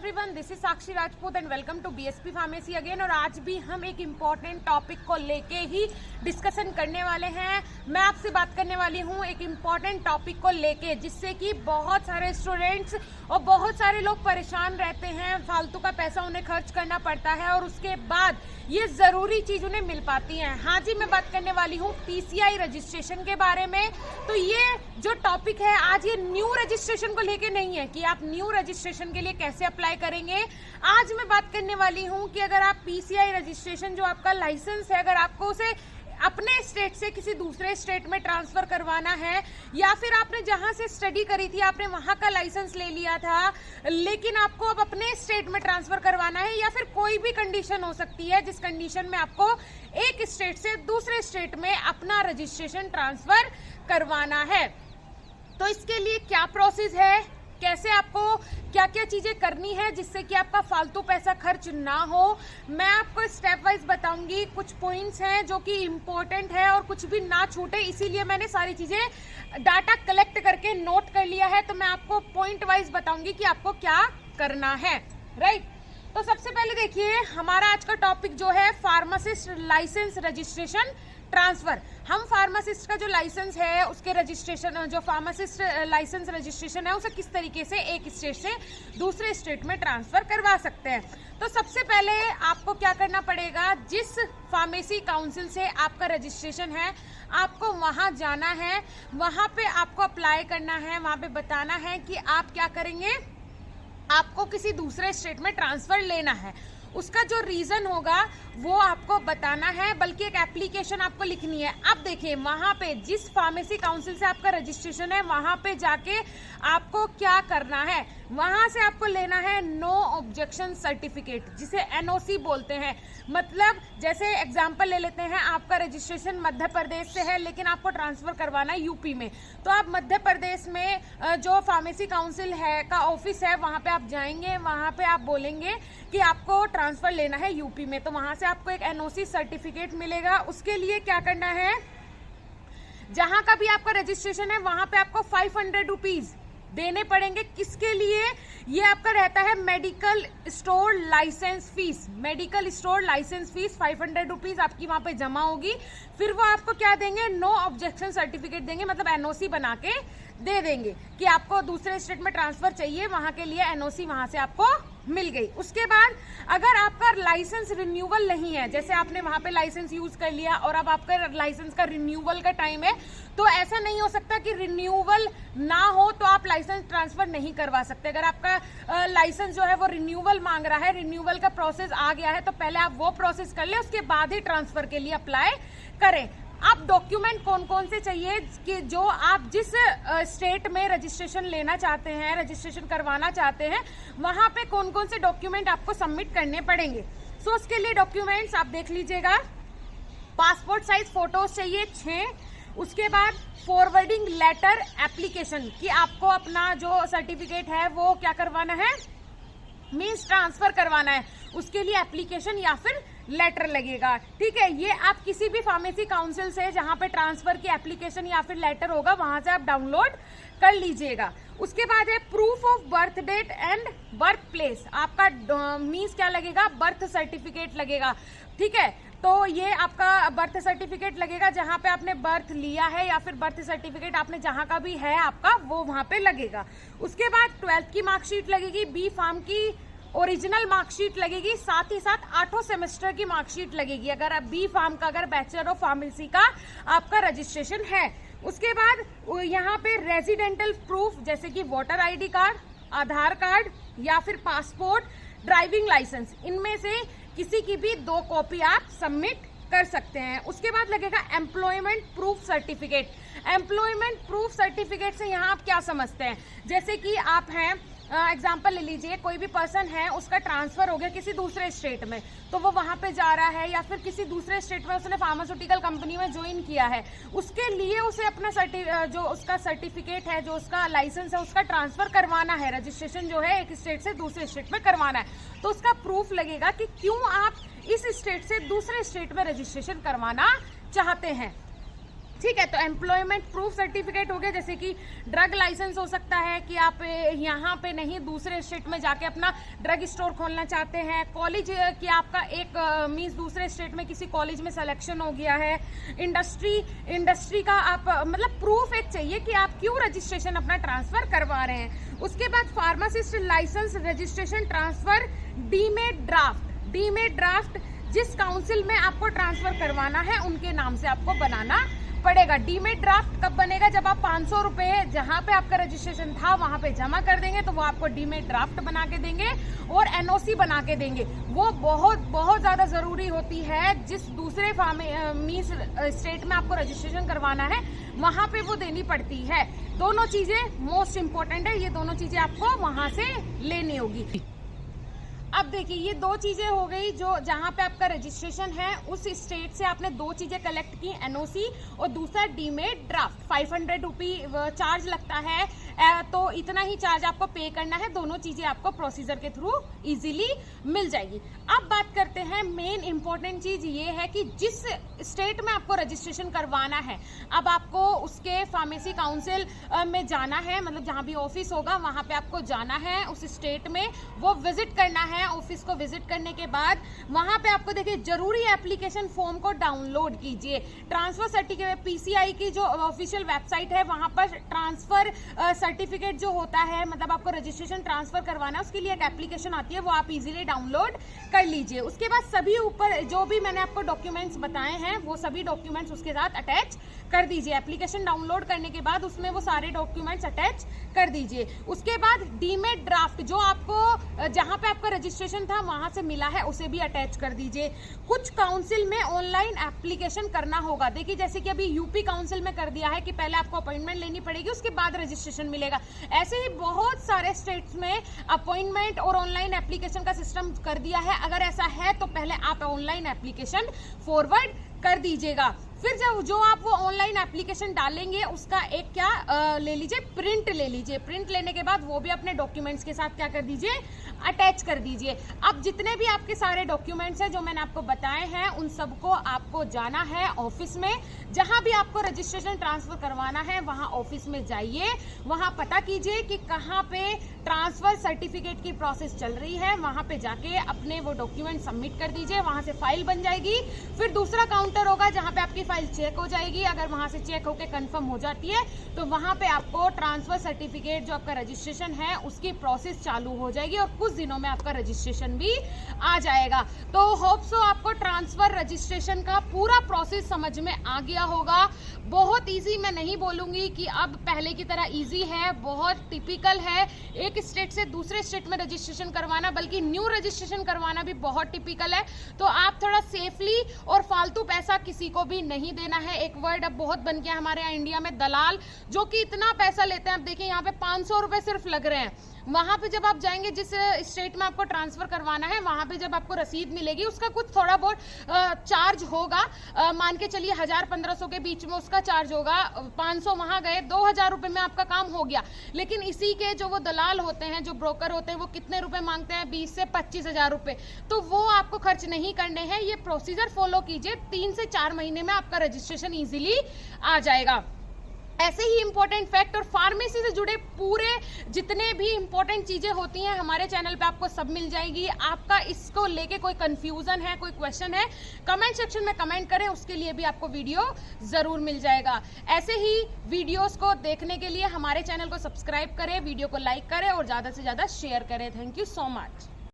Everyone, this is Sakshi Rajput and welcome to BSP pharmacy again. और आज भी हम एक इम्पॉर्टेंट टॉपिक को लेके ही डिस्कशन करने वाले हैं। मैं आपसे बात करने वाली हूँ एक इम्पॉर्टेंट टॉपिक को लेके, जिससे कि बहुत सारे स्टूडेंट्स और बहुत सारे लोग परेशान रहते हैं, फालतू का पैसा उन्हें खर्च करना पड़ता है और उसके बाद ये जरूरी चीज उन्हें मिल पाती है। हाँ जी, मैं बात करने वाली हूँ पीसीआई रजिस्ट्रेशन के बारे में। तो ये जो टॉपिक है आज, ये न्यू रजिस्ट्रेशन को लेके नहीं है कि आप न्यू रजिस्ट्रेशन के लिए कैसे अप्लाई करेंगे। आज मैं बात करने वाली हूँ कि अगर आप पीसीआई रजिस्ट्रेशन, जो आपका लाइसेंस है, अगर आपको उसे अपने स्टेट से किसी दूसरे स्टेट में ट्रांसफर करवाना है, या फिर आपने जहां से स्टडी करी थी आपने वहां का लाइसेंस ले लिया था लेकिन आपको अब अपने स्टेट में ट्रांसफर करवाना है, या फिर कोई भी कंडीशन हो सकती है जिस कंडीशन में आपको एक स्टेट से दूसरे स्टेट में अपना रजिस्ट्रेशन ट्रांसफर करवाना है। तो इसके लिए क्या प्रोसेस है, कैसे आपको क्या क्या चीजें करनी है जिससे कि आपका फालतू पैसा खर्च ना हो, मैं आपको स्टेप वाइज बताऊंगी। कुछ पॉइंट्स हैं जो कि इम्पोर्टेंट है और कुछ भी ना छूटे, इसीलिए मैंने सारी चीजें डाटा कलेक्ट करके नोट कर लिया है। तो मैं आपको पॉइंट वाइज बताऊंगी कि आपको क्या करना है, राइट। तो सबसे पहले देखिए, हमारा आज का टॉपिक जो है फार्मासिस्ट लाइसेंस रजिस्ट्रेशन ट्रांसफर। हम फार्मासिस्ट का जो लाइसेंस है उसके रजिस्ट्रेशन, जो फार्मासिस्ट लाइसेंस रजिस्ट्रेशन है, उसे किस तरीके से एक स्टेट से दूसरे स्टेट में ट्रांसफर करवा सकते हैं। तो सबसे पहले आपको क्या करना पड़ेगा, जिस फार्मेसी काउंसिल से आपका रजिस्ट्रेशन है आपको वहां जाना है, वहां पे आपको अप्लाई करना है, वहां पे बताना है कि आप क्या करेंगे, आपको किसी दूसरे स्टेट में ट्रांसफर लेना है। उसका जो रीजन होगा वो आपको बताना है, बल्कि एक एप्लीकेशन आपको लिखनी है। अब देखिए, वहां पे जिस फार्मेसी काउंसिल से आपका रजिस्ट्रेशन है वहां पे जाके आपको क्या करना है, वहां से आपको लेना है नो ऑब्जेक्शन सर्टिफिकेट, जिसे एनओसी बोलते हैं। मतलब जैसे एग्जांपल ले लेते हैं, आपका रजिस्ट्रेशन मध्य प्रदेश से है लेकिन आपको ट्रांसफर करवाना है यूपी में, तो आप मध्य प्रदेश में जो फार्मेसी काउंसिल है का ऑफिस है वहां पे आप जाएंगे, वहां पे आप बोलेंगे कि आपको ट्रांसफर लेना है यूपी में, तो वहां से आपको एक एनओसी सर्टिफिकेट मिलेगा। उसके लिए क्या करना है, जहां का भी आपका रजिस्ट्रेशन है वहां पे आपको 500 रुपीज देने पड़ेंगे। किसके लिए, ये आपका रहता है medical store license fees. Medical store license fees 500 rupees आपकी वहां पे जमा होगी। फिर वो आपको क्या देंगे, नो ऑब्जेक्शन सर्टिफिकेट देंगे, मतलब एनओसी बना के दे देंगे कि आपको दूसरे स्टेट में ट्रांसफर चाहिए, वहां के लिए एनओसी वहां से आपको मिल गई। उसके बाद अगर आपका लाइसेंस रिन्यूअल नहीं है, जैसे आपने वहां पे लाइसेंस यूज कर लिया और अब आपका लाइसेंस का रिन्यूअल का टाइम है, तो ऐसा नहीं हो सकता कि रिन्यूअल ना हो तो आप लाइसेंस ट्रांसफर नहीं करवा सकते। अगर आपका लाइसेंस जो है वो रिन्यूअल मांग रहा है, रिन्यूअल का प्रोसेस आ गया है, तो पहले आप वो प्रोसेस कर ले, उसके बाद ही ट्रांसफर के लिए अप्लाई करें। अब डॉक्यूमेंट कौन कौन से चाहिए कि जो आप जिस स्टेट में रजिस्ट्रेशन लेना चाहते हैं, रजिस्ट्रेशन करवाना चाहते हैं, वहां पे कौन कौन से डॉक्यूमेंट आपको सबमिट करने पड़ेंगे। सो उसके लिए डॉक्यूमेंट्स आप देख लीजिएगा, पासपोर्ट साइज फोटोज चाहिए 6। उसके बाद फॉरवर्डिंग लेटर एप्लीकेशन, कि आपको अपना जो सर्टिफिकेट है वो क्या करवाना है, मीन्स ट्रांसफर करवाना है, उसके लिए एप्लीकेशन या फिर लेटर लगेगा। ठीक है, ये आप किसी भी फार्मेसी काउंसिल से जहां पे ट्रांसफर की एप्लीकेशन या फिर लेटर होगा वहां से आप डाउनलोड कर लीजिएगा। उसके बाद है proof of birth date and birth place, आपका मीन्स क्या लगेगा, बर्थ सर्टिफिकेट लगेगा। ठीक है, तो ये आपका बर्थ सर्टिफिकेट लगेगा जहां पे आपने बर्थ लिया है, या फिर बर्थ सर्टिफिकेट आपने जहां का भी है आपका वो वहां पे लगेगा। उसके बाद 12th की मार्कशीट लगेगी, बी फार्म की ओरिजिनल मार्कशीट लगेगी, साथ ही साथ 8 सेमेस्टर की मार्कशीट लगेगी अगर आप बी फार्म का, अगर बैचलर ऑफ फार्मेसी का आपका रजिस्ट्रेशन है। उसके बाद यहाँ पे रेजिडेंटल प्रूफ, जैसे कि वोटर आईडी कार्ड, आधार कार्ड या फिर पासपोर्ट, ड्राइविंग लाइसेंस, इनमें से किसी की भी 2 कॉपी आप सबमिट कर सकते हैं। उसके बाद लगेगा employment proof certificate. Employment proof certificate से यहाँ आप क्या समझते हैं, जैसे कि आप हैं, एग्जाम्पल ले लीजिए, कोई भी पर्सन है, उसका ट्रांसफर हो गया किसी दूसरे स्टेट में, तो वो वहां पे जा रहा है, या फिर किसी दूसरे स्टेट में उसने फार्मास्यूटिकल कंपनी में ज्वाइन किया है, उसके लिए उसे अपना जो उसका सर्टिफिकेट है, जो उसका लाइसेंस है, उसका ट्रांसफर करवाना है, रजिस्ट्रेशन जो है एक स्टेट से दूसरे स्टेट में करवाना है, तो उसका प्रूफ लगेगा कि क्यों आप इस स्टेट से दूसरे स्टेट में रजिस्ट्रेशन करवाना चाहते हैं। ठीक है। तो एम्प्लॉयमेंट प्रूफ सर्टिफिकेट हो गया, जैसे कि ड्रग लाइसेंस हो सकता है कि आप यहाँ पे नहीं दूसरे स्टेट में जाके अपना ड्रग स्टोर खोलना चाहते हैं। कॉलेज कि आपका एक मीन्स दूसरे स्टेट में किसी कॉलेज में सिलेक्शन हो गया है। इंडस्ट्री का आप मतलब प्रूफ एक चाहिए कि आप क्यों रजिस्ट्रेशन अपना ट्रांसफर करवा रहे हैं। उसके बाद pharmacist license registration transfer demand draft जिस काउंसिल में आपको ट्रांसफर करवाना है उनके नाम से आपको बनाना पड़ेगा। डीमेट ड्राफ्ट कब बनेगा? जब आप 500 रुपए जहां पे आपका रजिस्ट्रेशन था वहां पे जमा कर देंगे तो वो आपको डीमेट ड्राफ्ट बना के देंगे और एनओसी बना के देंगे। वो बहुत ज्यादा जरूरी होती है। जिस दूसरे मीन्स स्टेट में आपको रजिस्ट्रेशन करवाना है वहां पे वो देनी पड़ती है। दोनों चीजें मोस्ट इंपॉर्टेंट है, ये दोनों चीजें आपको वहां से लेनी होगी। अब देखिए ये दो चीजें हो गई जो जहां पे आपका रजिस्ट्रेशन है उस स्टेट से आपने दो चीजें कलेक्ट की, एनओसी और दूसरा डीमेट ड्राफ्ट। 500 रुपी चार्ज लगता है, तो इतना ही चार्ज आपको पे करना है। दोनों चीजें आपको प्रोसीजर के थ्रू इजीली मिल जाएगी। अब बात करते हैं मेन इंपॉर्टेंट चीज ये है कि जिस स्टेट में आपको रजिस्ट्रेशन करवाना है अब आपको उसके फार्मेसी काउंसिल में जाना है, मतलब जहां भी ऑफिस होगा वहां पे आपको जाना है उस स्टेट में, वो विजिट करना है। ऑफिस को विजिट करने के बाद वहां पे आपको देखिए जरूरी एप्लीकेशन फॉर्म को डाउनलोड कीजिए। ट्रांसफर सर्टिफिकेट पीसीआई की जो ऑफिशियल वेबसाइट है वहां पर ट्रांसफर सर्टिफिकेट जो होता है, मतलब आपको रजिस्ट्रेशन ट्रांसफर करवाना है उसके लिए एक एप्लीकेशन आती है, वो आप इजीली डाउनलोड कर लीजिए। उसके बाद सभी ऊपर जो भी मैंने आपको डॉक्यूमेंट्स बताए हैं वो सभी डॉक्यूमेंट्स उसके साथ अटैच कर दीजिए। एप्लीकेशन डाउनलोड करने के बाद उसमें वो सारे डॉक्यूमेंट्स अटैच कर दीजिए। उसके बाद डीमेट ड्राफ्ट जो आपको जहां पे आपका रजिस्ट्रेशन था वहां से मिला है उसे भी अटैच कर दीजिए। कुछ काउंसिल में ऑनलाइन एप्लीकेशन करना होगा। देखिए जैसे कि अभी यूपी काउंसिल में कर दिया है कि पहले आपको अपॉइंटमेंट लेनी पड़ेगी उसके बाद रजिस्ट्रेशन मिलेगा। ऐसे ही बहुत सारे स्टेट्स में अपॉइंटमेंट और ऑनलाइन एप्लीकेशन का सिस्टम कर दिया है। अगर ऐसा है तो पहले आप ऑनलाइन एप्लीकेशन फॉरवर्ड कर दीजिएगा। फिर जब जो आप वो ऑनलाइन एप्लीकेशन डालेंगे उसका एक क्या ले लीजिए, प्रिंट ले लीजिए। प्रिंट लेने के बाद वो भी अपने डॉक्यूमेंट्स के साथ क्या कर दीजिए, अटैच कर दीजिए। अब जितने भी आपके सारे डॉक्यूमेंट्स हैं जो मैंने आपको बताए हैं उन सबको आपको जाना है ऑफिस में। जहां भी आपको रजिस्ट्रेशन ट्रांसफर करवाना है वहां ऑफिस में जाइए, वहां पता कीजिए कि कहां पे ट्रांसफर सर्टिफिकेट की प्रोसेस चल रही है, वहां पे जाके अपने वो डॉक्यूमेंट सबमिट कर दीजिए। वहां से फाइल बन जाएगी। फिर दूसरा काउंटर होगा जहां पे आपकी फाइल चेक हो जाएगी। अगर वहां से चेक होके कंफर्म हो जाती है तो वहां पे आपको ट्रांसफर सर्टिफिकेट जो आपका रजिस्ट्रेशन है उसकी प्रोसेस चालू हो जाएगी और कुछ दिनों में आपका रजिस्ट्रेशन भी आ जाएगा। तो होप सो आपको ट्रांसफर रजिस्ट्रेशन का पूरा प्रोसेस समझ में आ गया होगा। बहुत इजी मैं नहीं बोलूंगी कि अब पहले की तरह इजी है, बहुत टिपिकल है एक स्टेट से दूसरे स्टेट में रजिस्ट्रेशन करवाना, बल्कि न्यू रजिस्ट्रेशन करवाना भी बहुत टिपिकल है। तो आप थोड़ा सेफली और फालतू पैसा किसी को भी नहीं देना है। एक वर्ड अब बहुत बन गया हमारे यहाँ इंडिया में, दलाल, जो कि इतना पैसा लेते हैं। अब देखिए यहाँ पे 500 रुपए सिर्फ लग रहे हैं। वहां पे जब आप जाएंगे जिस स्टेट में आपको ट्रांसफर करवाना है वहां पे जब आपको रसीद मिलेगी उसका कुछ थोड़ा बहुत चार्ज होगा। मान के चलिए 1000-1500 के बीच में उसका चार्ज होगा। 500 वहां गए, 2000 रुपए में आपका काम हो गया। लेकिन इसी के जो वो दलाल होते हैं, जो ब्रोकर होते हैं, वो कितने रुपए मांगते हैं? 20 से 25,000 रुपए। तो वो आपको खर्च नहीं करने हैं। ये प्रोसीजर फॉलो कीजिए, 3 से 4 महीने में आपका रजिस्ट्रेशन इजीली आ जाएगा। ऐसे ही इंपॉर्टेंट फैक्ट और फार्मेसी से जुड़े पूरे जितने भी इंपॉर्टेंट चीजें होती हैं हमारे चैनल पे आपको सब मिल जाएगी। आपका इसको लेके कोई कंफ्यूजन है, कोई क्वेश्चन है, कमेंट सेक्शन में कमेंट करें, उसके लिए भी आपको वीडियो जरूर मिल जाएगा। ऐसे ही वीडियोस को देखने के लिए हमारे चैनल को सब्सक्राइब करें, वीडियो को लाइक करें और ज्यादा से ज्यादा शेयर करें। Thank you so much.